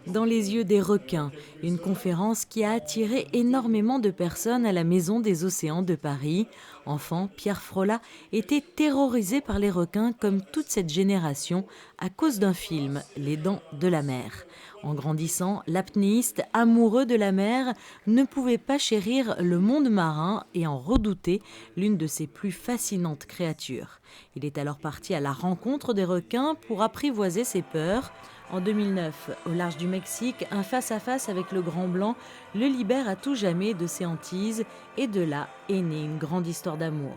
Dans les yeux des requins, une conférence qui a attiré énormément de personnes à la Maison des Océans de Paris. Enfant, Pierre Frolla était terrorisé par les requins comme toute cette génération à cause d'un film, Les Dents de la Mer. En grandissant, l'apnéiste, amoureux de la mer, ne pouvait pas chérir le monde marin et en redouter l'une de ses plus fascinantes créatures. Il est alors parti à la rencontre des requins pour apprivoiser ses peurs. En 2009, au large du Mexique, un face-à-face avec le Grand Blanc le libère à tout jamais de ses hantises et de là est née une grande histoire d'amour.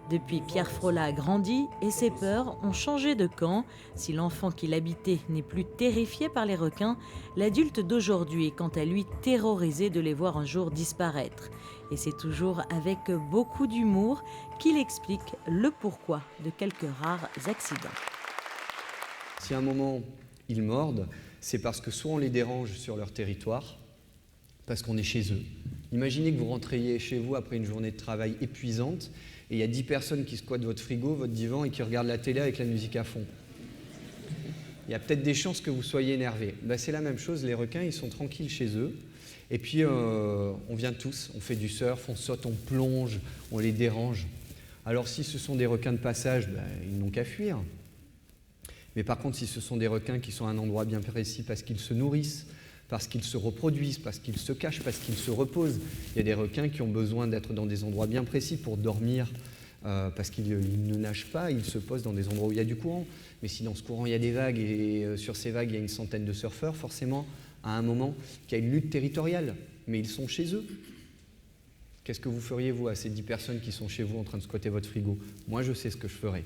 Depuis, Pierre Frolla a grandi et ses peurs ont changé de camp. Si l'enfant qui l'habitait n'est plus terrifié par les requins, l'adulte d'aujourd'hui est quant à lui terrorisé de les voir un jour disparaître. Et c'est toujours avec beaucoup d'humour qu'il explique le pourquoi de quelques rares accidents. Si à un moment ils mordent, c'est parce que soit on les dérange sur leur territoire, parce qu'on est chez eux. Imaginez que vous rentriez chez vous après une journée de travail épuisante et il y a 10 personnes qui squattent votre frigo, votre divan et qui regardent la télé avec la musique à fond. Il y a peut-être des chances que vous soyez énervé. C'est la même chose, les requins, ils sont tranquilles chez eux. Et puis, on vient tous, on fait du surf, on saute, on plonge, on les dérange. Alors si ce sont des requins de passage, ils n'ont qu'à fuir. Mais par contre, si ce sont des requins qui sont à un endroit bien précis parce qu'ils se nourrissent, parce qu'ils se reproduisent, parce qu'ils se cachent, parce qu'ils se reposent, il y a des requins qui ont besoin d'être dans des endroits bien précis pour dormir, parce qu'ils ne nagent pas, ils se posent dans des endroits où il y a du courant. Mais si dans ce courant il y a des vagues et sur ces vagues il y a une centaine de surfeurs, forcément, à un moment, qu'il y a une lutte territoriale. Mais ils sont chez eux. Qu'est-ce que vous feriez, vous, à ces 10 personnes qui sont chez vous en train de squatter votre frigo? Moi, je sais ce que je ferais.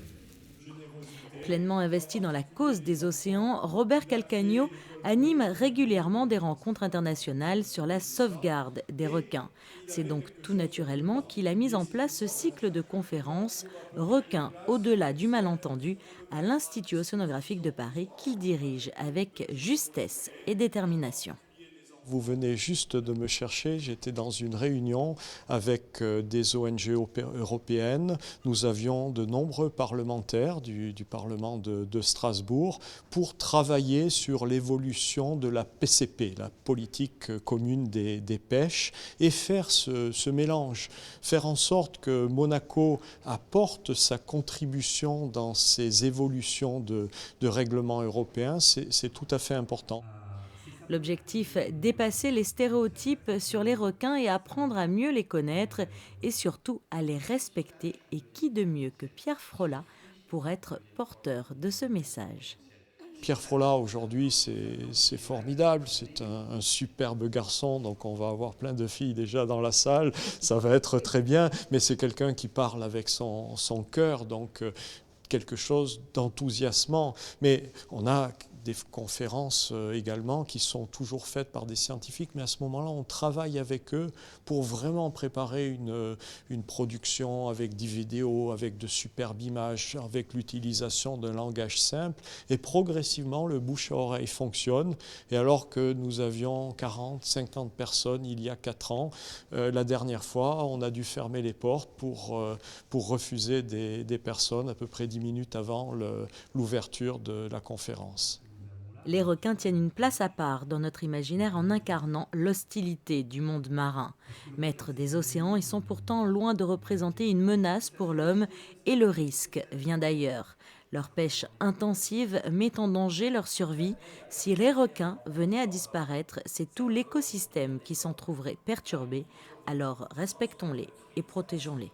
Pleinement investi dans la cause des océans, Robert Calcagno anime régulièrement des rencontres internationales sur la sauvegarde des requins. C'est donc tout naturellement qu'il a mis en place ce cycle de conférences « Requins au-delà du malentendu » à l'Institut océanographique de Paris qu'il dirige avec justesse et détermination. Vous venez juste de me chercher, j'étais dans une réunion avec des ONG européennes. Nous avions de nombreux parlementaires du Parlement de Strasbourg pour travailler sur l'évolution de la PCP, la politique commune des pêches, et faire ce mélange, faire en sorte que Monaco apporte sa contribution dans ces évolutions de règlements européens, c'est tout à fait important. L'objectif, dépasser les stéréotypes sur les requins et apprendre à mieux les connaître et surtout à les respecter. Et qui de mieux que Pierre Frolla pour être porteur de ce message? Pierre Frolla, aujourd'hui, c'est formidable, c'est un superbe garçon, donc on va avoir plein de filles déjà dans la salle, ça va être très bien, mais c'est quelqu'un qui parle avec son cœur, donc quelque chose d'enthousiasmant. Mais on a des conférences également qui sont toujours faites par des scientifiques, mais à ce moment-là, on travaille avec eux pour vraiment préparer une production avec des vidéos, avec de superbes images, avec l'utilisation d'un langage simple. Et progressivement, le bouche à oreille fonctionne. Et alors que nous avions 40, 50 personnes il y a 4 ans, la dernière fois, on a dû fermer les portes pour refuser des personnes à peu près 10 minutes avant l'ouverture de la conférence. Les requins tiennent une place à part dans notre imaginaire en incarnant l'hostilité du monde marin. Maîtres des océans, ils sont pourtant loin de représenter une menace pour l'homme et le risque vient d'ailleurs. Leur pêche intensive met en danger leur survie. Si les requins venaient à disparaître, c'est tout l'écosystème qui s'en trouverait perturbé. Alors respectons-les et protégeons-les.